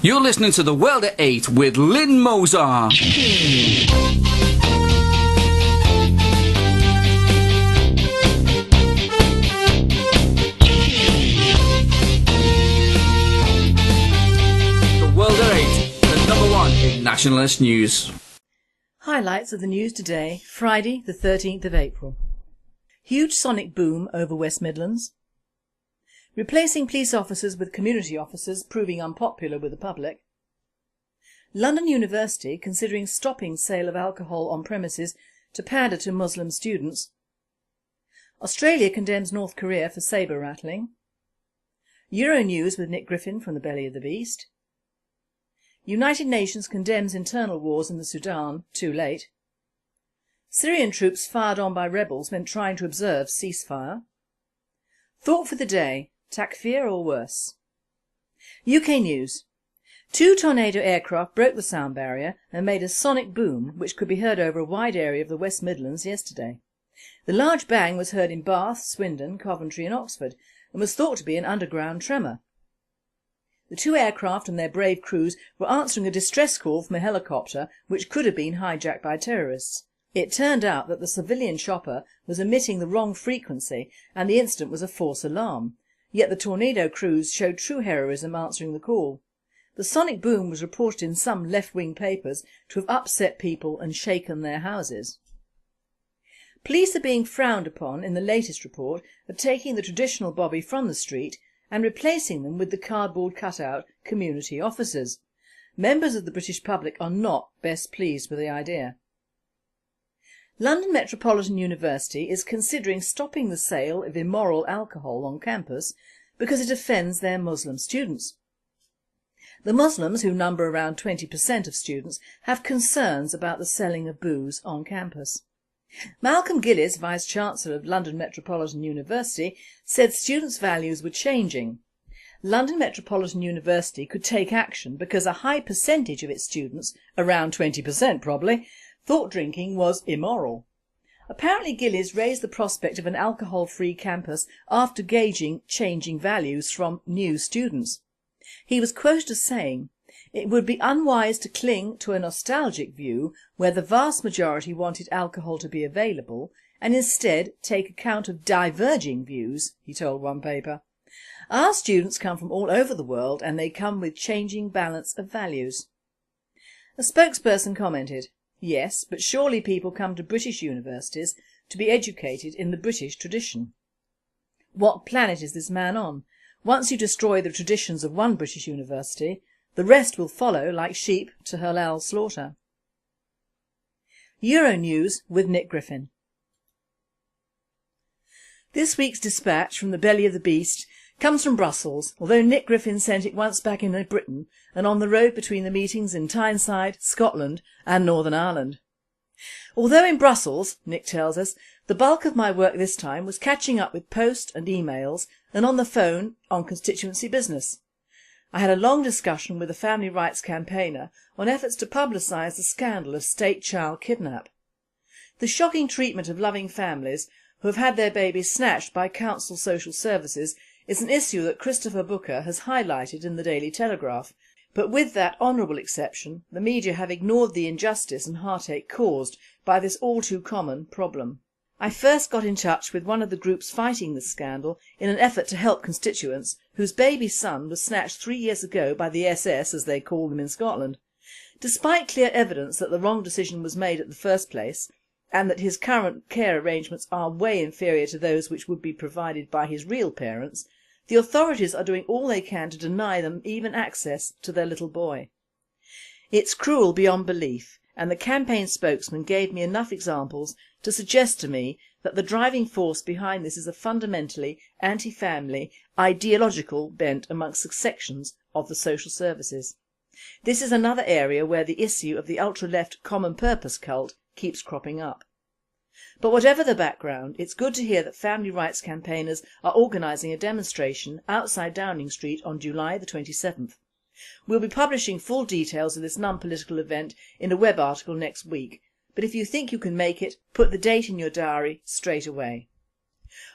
You're listening to The World at 8 with Lynn Mozart. The World at 8, the number one in nationalist news. Highlights of the news today, Friday the 13th of April. Huge sonic boom over West Midlands. Replacing police officers with community officers proving unpopular with the public. London University considering stopping sale of alcohol on premises to pander to Muslim students. Australia condemns North Korea for sabre rattling. Euronews with Nick Griffin from the belly of the beast. United Nations condemns internal wars in the Sudan, too late. Syrian troops fired on by rebels when trying to observe ceasefire. Thought for the day, takfir or worse. UK news. 2 Tornado aircraft broke the sound barrier and made a sonic boom which could be heard over a wide area of the West Midlands yesterday. The large bang was heard in Bath, Swindon, Coventry and Oxford and was thought to be an underground tremor. The 2 aircraft and their brave crews were answering a distress call from a helicopter which could have been hijacked by terrorists. It turned out that the civilian chopper was emitting the wrong frequency and the incident was a false alarm. Yet the Tornado crews showed true heroism answering the call. The sonic boom was reported in some left-wing papers to have upset people and shaken their houses. Police are being frowned upon in the latest report of taking the traditional bobby from the street and replacing them with the cardboard cutout community officers. Members of the British public are not best pleased with the idea. London Metropolitan University is considering stopping the sale of immoral alcohol on campus because it offends their Muslim students. The Muslims, who number around 20% of students, have concerns about the selling of booze on campus. Malcolm Gillies, Vice-Chancellor of London Metropolitan University, said students' values were changing. London Metropolitan University could take action because a high percentage of its students, around 20% probably, thought drinking was immoral. Apparently Gillies raised the prospect of an alcohol-free campus after gauging changing values from new students. He was quoted as saying, "It would be unwise to cling to a nostalgic view where the vast majority wanted alcohol to be available and instead take account of diverging views," he told one paper. "Our students come from all over the world and they come with changing balance of values." A spokesperson commented, "Yes, but surely people come to British universities to be educated in the British tradition." What planet is this man on? Once you destroy the traditions of one British university, the rest will follow like sheep to halal slaughter. Euronews with Nick Griffin. This week's dispatch from the belly of the beast comes from Brussels, although Nick Griffin sent it once back in Britain and on the road between the meetings in Tyneside, Scotland and Northern Ireland. Although in Brussels, Nick tells us, the bulk of my work this time was catching up with post and emails and on the phone on constituency business. I had a long discussion with a family rights campaigner on efforts to publicise the scandal of state child kidnap. The shocking treatment of loving families who have had their babies snatched by council social services is an issue that Christopher Booker has highlighted in the Daily Telegraph, but with that honourable exception, the media have ignored the injustice and heartache caused by this all too common problem. I first got in touch with one of the groups fighting this scandal in an effort to help constituents whose baby son was snatched 3 years ago by the SS, as they call them in Scotland. Despite clear evidence that the wrong decision was made at the first place and that his current care arrangements are way inferior to those which would be provided by his real parents, the authorities are doing all they can to deny them even access to their little boy. It's cruel beyond belief, and the campaign spokesman gave me enough examples to suggest to me that the driving force behind this is a fundamentally anti-family, ideological bent amongst sections of the social services. This is another area where the issue of the ultra-left common purpose cult keeps cropping up. But whatever the background, it's good to hear that family rights campaigners are organising a demonstration outside Downing Street on July the 27th. We'll be publishing full details of this non-political event in a web article next week, but if you think you can make it, put the date in your diary straight away.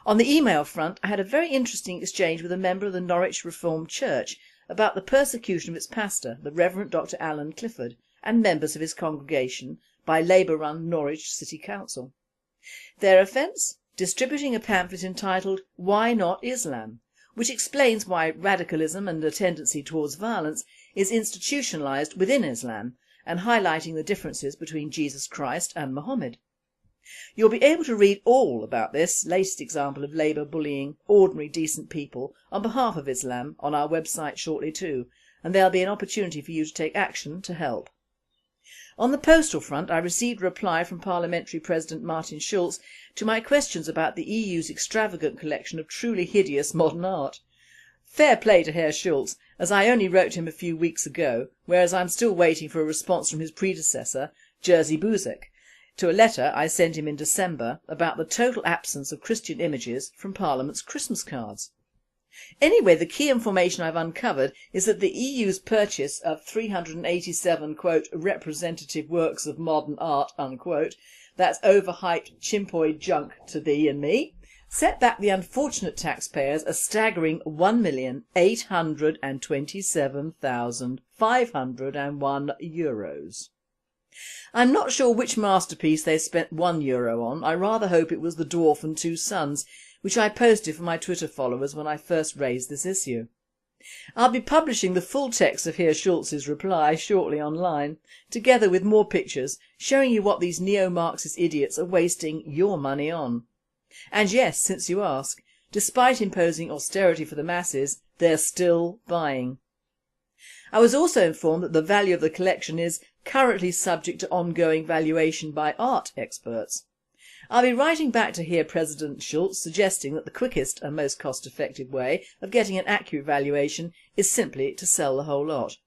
On the email front, I had a very interesting exchange with a member of the Norwich Reformed Church about the persecution of its pastor, the Reverend Dr Alan Clifford, and members of his congregation by Labour-run Norwich City Council. Their offence? Distributing a pamphlet entitled "Why Not Islam?", which explains why radicalism and a tendency towards violence is institutionalised within Islam, and highlighting the differences between Jesus Christ and Muhammad. You'll be able to read all about this latest example of Labour bullying ordinary decent people on behalf of Islam on our website shortly too, and there'll be an opportunity for you to take action to help. On the postal front, I received a reply from Parliamentary President Martin Schulz to my questions about the EU's extravagant collection of truly hideous modern art. Fair play to Herr Schulz, as I only wrote him a few weeks ago, whereas I'm still waiting for a response from his predecessor, Jerzy Buzek, to a letter I sent him in December about the total absence of Christian images from Parliament's Christmas cards. Anyway, the key information I've uncovered is that the EU's purchase of 387 quote representative works of modern art unquote, that's overhyped chimpoid junk to thee and me, set back the unfortunate taxpayers a staggering €1,827,501. I'm not sure which masterpiece they spent €1 on. I rather hope it was The Dwarf and Two Sons, which I posted for my Twitter followers when I first raised this issue. I'll be publishing the full text of Herr Schulz's reply shortly online, together with more pictures showing you what these neo-Marxist idiots are wasting your money on. And yes, since you ask, despite imposing austerity for the masses, they're still buying. I was also informed that the value of the collection is currently subject to ongoing valuation by art experts. I'll be writing back to Herr President Schulz suggesting that the quickest and most cost-effective way of getting an accurate valuation is simply to sell the whole lot.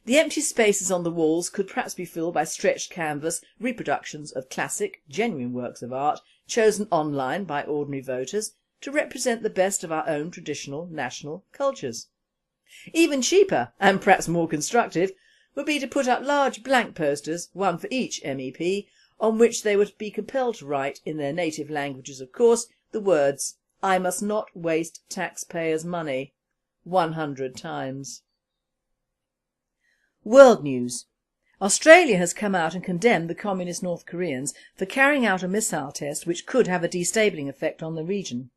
The empty spaces on the walls could perhaps be filled by stretched canvas reproductions of classic, genuine works of art chosen online by ordinary voters to represent the best of our own traditional national cultures. Even cheaper, and perhaps more constructive, would be to put up large blank posters, one for each MEP, on which they would be compelled to write, in their native languages of course, the words "I must not waste taxpayers' money" 100 times. World news. Australia has come out and condemned the communist North Koreans for carrying out a missile test which could have a destabilising effect on the region.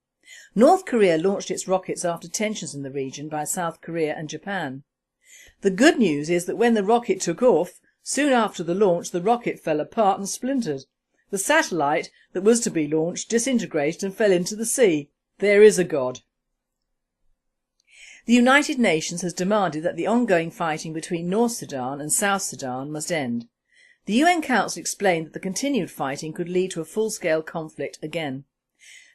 North Korea launched its rockets after tensions in the region by South Korea and Japan. The good news is that when the rocket took off, soon after the launch the rocket fell apart and splintered. The satellite that was to be launched disintegrated and fell into the sea. There is a God. The United Nations has demanded that the ongoing fighting between North Sudan and South Sudan must end. The UN Council explained that the continued fighting could lead to a full-scale conflict again.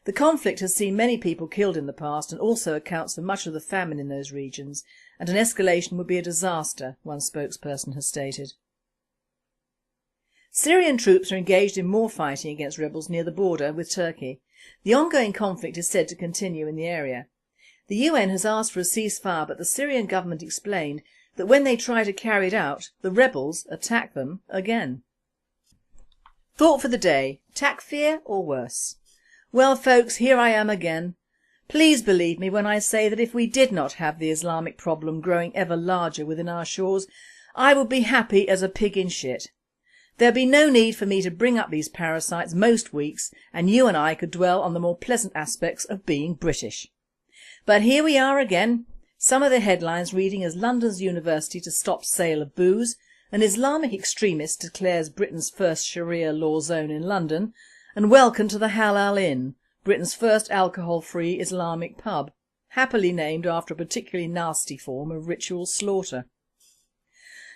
The conflict has seen many people killed in the past and also accounts for much of the famine in those regions, and an escalation would be a disaster, one spokesperson has stated. Syrian troops are engaged in more fighting against rebels near the border with Turkey. The ongoing conflict is said to continue in the area. The UN has asked for a ceasefire, but the Syrian government explained that when they try to carry it out, the rebels attack them again. Thought for the day: takfir or worse? Well folks, here I am again. Please believe me when I say that if we did not have the Islamic problem growing ever larger within our shores, I would be happy as a pig in shit. There'd be no need for me to bring up these parasites most weeks, and you and I could dwell on the more pleasant aspects of being British. But here we are again, some of the headlines reading as London's university to stop sale of booze, an Islamic extremist declares Britain's first Sharia law zone in London, and welcome to the Halal Inn, Britain's first alcohol-free Islamic pub, happily named after a particularly nasty form of ritual slaughter.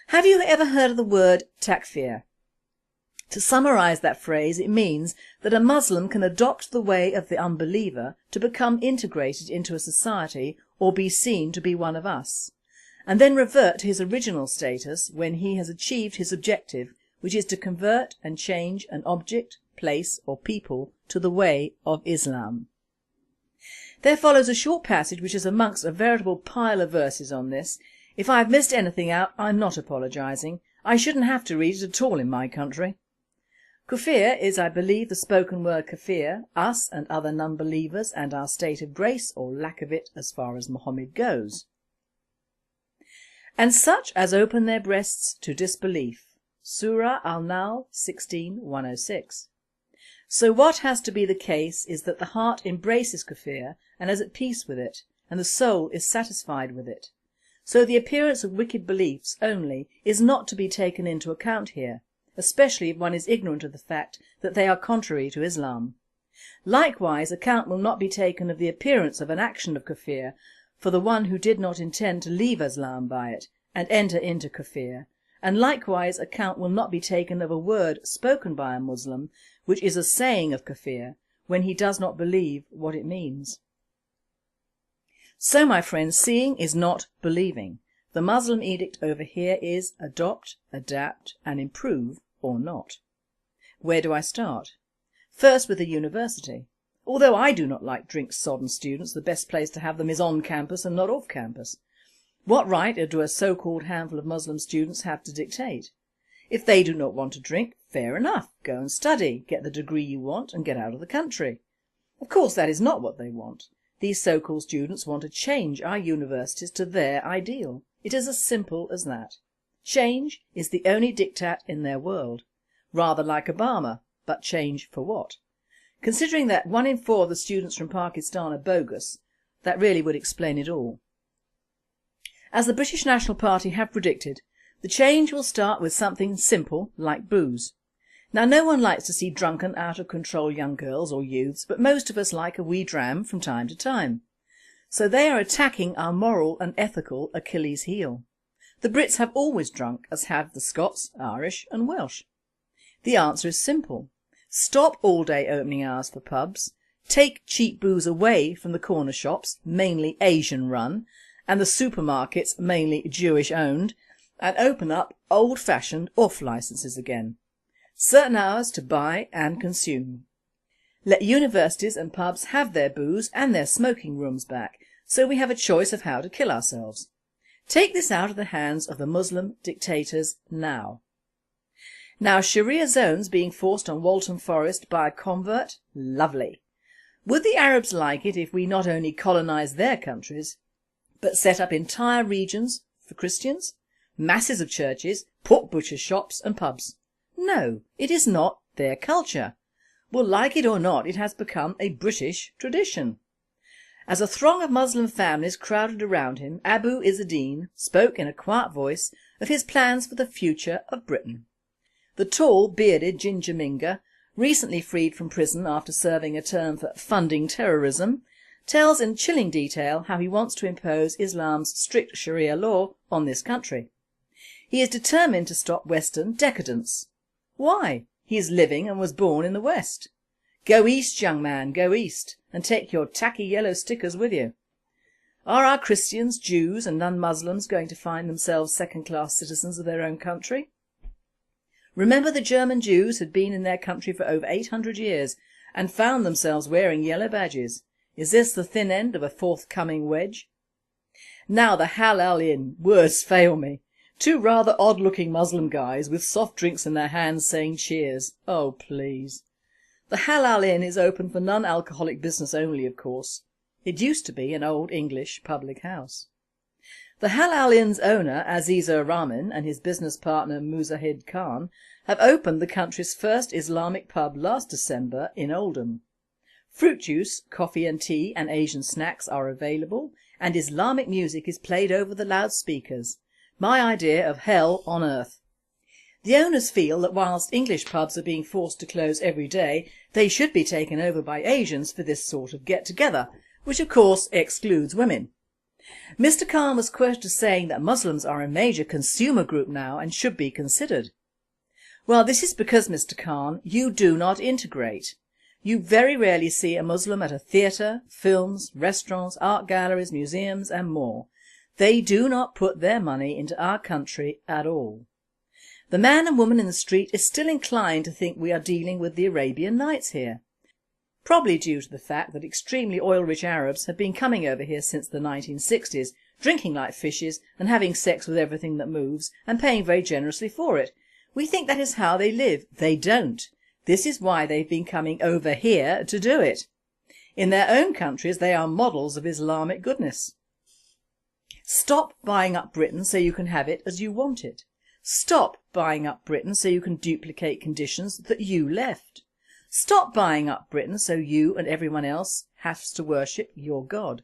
Have you ever heard of the word takfir? To summarise that phrase, it means that a Muslim can adopt the way of the unbeliever to become integrated into a society or be seen to be one of us, and then revert to his original status when he has achieved his objective, which is to convert and change an object, place or people to the way of Islam. There follows a short passage which is amongst a veritable pile of verses on this. If I have missed anything out, I'm not apologising. I shouldn't have to read it at all in my country. Kufir is, I believe, the spoken word kafir, us and other non-believers and our state of grace or lack of it as far as Muhammad goes. and such as open their breasts to disbelief. Surah Al-Nahl 16:106. So what has to be the case is that the heart embraces kufr and is at peace with it, and the soul is satisfied with it. So the appearance of wicked beliefs only is not to be taken into account here, especially if one is ignorant of the fact that they are contrary to Islam. Likewise, account will not be taken of the appearance of an action of kufr for the one who did not intend to leave Islam by it and enter into kufr, and likewise account will not be taken of a word spoken by a Muslim which is a saying of kufr when he does not believe what it means. So my friends, seeing is not believing. The Muslim edict over here is adopt, adapt and improve or not. Where do I start? First with the university. Although I do not like drink-sodden students, the best place to have them is on campus and not off campus. What right do a so-called handful of Muslim students have to dictate? If they do not want to drink, fair enough, go and study, get the degree you want and get out of the country. Of course that is not what they want. These so-called students want to change our universities to their ideal. It is as simple as that. Change is the only diktat in their world. Rather like Obama, but change for what? Considering that 1 in 4 of the students from Pakistan are bogus, that really would explain it all. As the British National Party have predicted, the change will start with something simple like booze. Now no one likes to see drunken, out of control young girls or youths, but most of us like a wee dram from time to time. So they are attacking our moral and ethical Achilles heel. The Brits have always drunk, as have the Scots, Irish and Welsh. The answer is simple. Stop all-day opening hours for pubs, take cheap booze away from the corner shops, mainly Asian run, and the supermarkets, mainly Jewish owned, and open up old-fashioned off licences again. Certain hours to buy and consume. Let universities and pubs have their booze and their smoking rooms back, so we have a choice of how to kill ourselves. Take this out of the hands of the Muslim dictators now. Now Sharia zones being forced on Waltham Forest by a convert? Lovely. Would the Arabs like it if we not only colonised their countries, but set up entire regions for Christians, masses of churches, pork butcher shops and pubs? No, it is not their culture. Well, like it or not, it has become a British tradition. As a throng of Muslim families crowded around him, Abu Izzadeen spoke in a quiet voice of his plans for the future of Britain. The tall, bearded ginger minger, recently freed from prison after serving a term for funding terrorism, tells in chilling detail how he wants to impose Islam's strict Sharia law on this country. He is determined to stop Western decadence. Why? He is living and was born in the West. Go east, young man, go east, and take your tacky yellow stickers with you. Are our Christians, Jews and non-Muslims going to find themselves second-class citizens of their own country? Remember the German Jews had been in their country for over 800 years and found themselves wearing yellow badges. Is this the thin end of a forthcoming wedge? Now the Halal Inn, words fail me. 2 rather odd-looking Muslim guys with soft drinks in their hands saying cheers. Oh, please. The Halal Inn is open for non-alcoholic business only, of course. It used to be an old English public house. The Halal Inn's owner, Aziza Rahman, and his business partner Muzahid Khan have opened the country's first Islamic pub last December in Oldham. Fruit juice, coffee and tea and Asian snacks are available, and Islamic music is played over the loudspeakers. My idea of hell on earth. The owners feel that whilst English pubs are being forced to close every day, they should be taken over by Asians for this sort of get-together, which of course excludes women. Mr. Khan was quoted as saying that Muslims are a major consumer group now and should be considered. Well, this is because, Mr. Khan, you do not integrate. You very rarely see a Muslim at a theatre, films, restaurants, art galleries, museums and more. They do not put their money into our country at all. The man and woman in the street is still inclined to think we are dealing with the Arabian Nights here. Probably due to the fact that extremely oil-rich Arabs have been coming over here since the 1960s, drinking like fishes and having sex with everything that moves and paying very generously for it. We think that is how they live. They don't. This is why they've been coming over here to do it. In their own countries they are models of Islamic goodness. Stop buying up Britain so you can have it as you want it. Stop buying up Britain so you can duplicate conditions that you left. Stop buying up Britain so you and everyone else has to worship your God.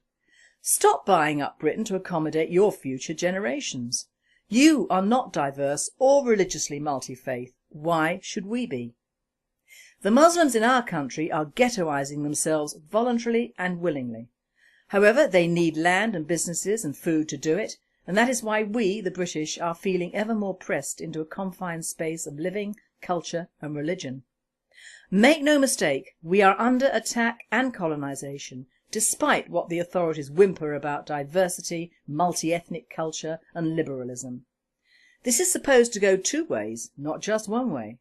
Stop buying up Britain to accommodate your future generations. You are not diverse or religiously multi-faith. Why should we be? The Muslims in our country are ghettoising themselves voluntarily and willingly. However, they need land and businesses and food to do it, and that is why we, the British, are feeling ever more pressed into a confined space of living, culture and religion. Make no mistake, we are under attack and colonisation, despite what the authorities whimper about diversity, multi-ethnic culture and liberalism. This is supposed to go two ways, not just one way.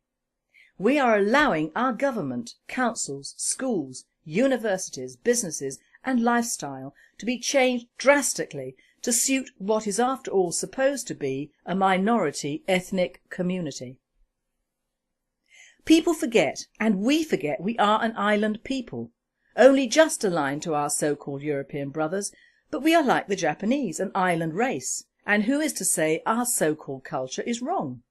We are allowing our government, councils, schools, universities, businesses and lifestyle to be changed drastically to suit what is after all supposed to be a minority ethnic community. People forget, and we forget, we are an island people, only just aligned to our so-called European brothers, but we are like the Japanese, an island race, and who is to say our so-called culture is wrong?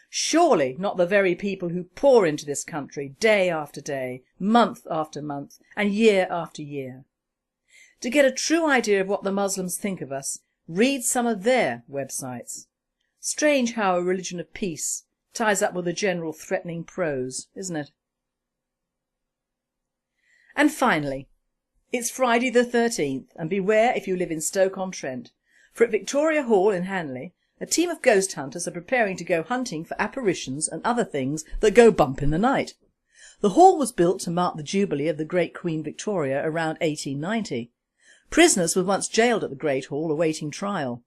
Surely not the very people who pour into this country day after day, month after month and year after year. To get a true idea of what the Muslims think of us, read some of their websites. Strange how a religion of peace ties up with a general threatening prose, isn't it? And finally, it's Friday the 13th, and beware if you live in Stoke-on-Trent, for at Victoria Hall in Hanley, a team of ghost hunters are preparing to go hunting for apparitions and other things that go bump in the night. The hall was built to mark the jubilee of the great Queen Victoria around 1890. Prisoners were once jailed at the Great Hall awaiting trial.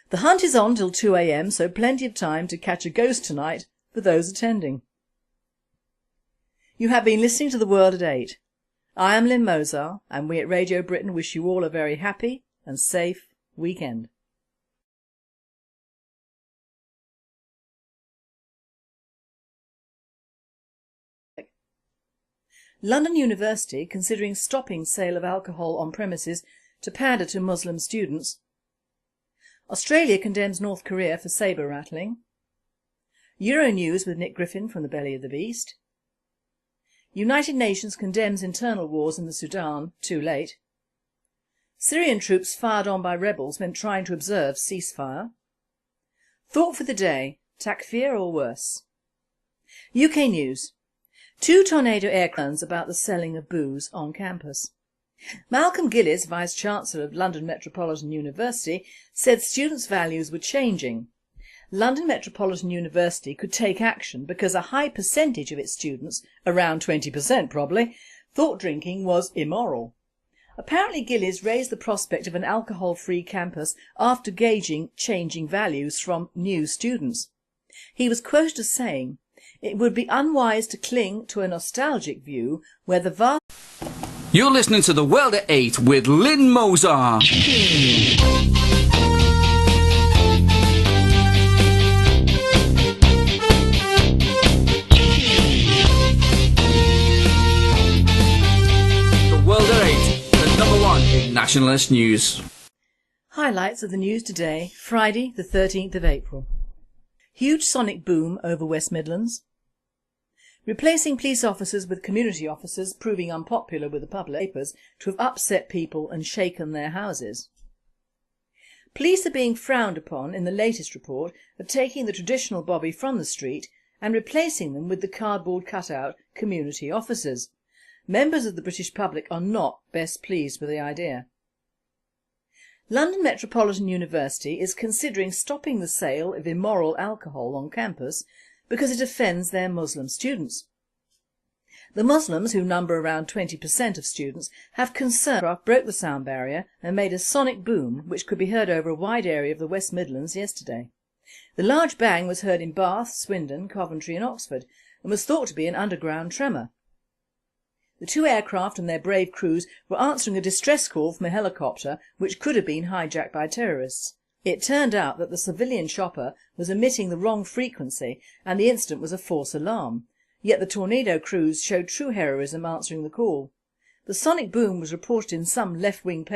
The hunt is on till 2 a.m, so plenty of time to catch a ghost tonight for those attending. You have been listening to The World at 8. I am Lynn Mozart, and we at Radio Britain wish you all a very happy and safe weekend. London University considering stopping sale of alcohol on premises to pander to Muslim students. Australia condemns North Korea for sabre rattling. Euronews with Nick Griffin from the belly of the beast. United Nations condemns internal wars in the Sudan, too late. Syrian troops fired on by rebels when trying to observe ceasefire. Thought for the day, takfir or worse. UK News. 2 tornado aircrafts about the selling of booze on campus. Malcolm Gillies, Vice-Chancellor of London Metropolitan University, said students' values were changing. London Metropolitan University could take action because a high percentage of its students, around 20% probably, thought drinking was immoral. Apparently Gillies raised the prospect of an alcohol-free campus after gauging changing values from new students. He was quoted as saying, "It would be unwise to cling to a nostalgic view where the vast..." You're listening to The World at 8 with Lynn Mozart. The World at 8, the number one in nationalist news. Highlights of the news today, Friday the 13th of April. Huge sonic boom over West Midlands. Replacing police officers with community officers proving unpopular with the public papers to have upset people and shaken their houses. Police are being frowned upon in the latest report of taking the traditional bobby from the street and replacing them with the cardboard cutout community officers. Members of the British public are not best pleased with the idea. London Metropolitan University is considering stopping the sale of immoral alcohol on campus because it offends their Muslim students. The Muslims, who number around 20% of students, have concern after broke the sound barrier and made a sonic boom which could be heard over a wide area of the West Midlands yesterday. The large bang was heard in Bath, Swindon, Coventry and Oxford and was thought to be an underground tremor. The 2 aircraft and their brave crews were answering a distress call from a helicopter which could have been hijacked by terrorists. It turned out that the civilian chopper was emitting the wrong frequency and the incident was a false alarm, yet the tornado crews showed true heroism answering the call. The sonic boom was reported in some left-wing papers.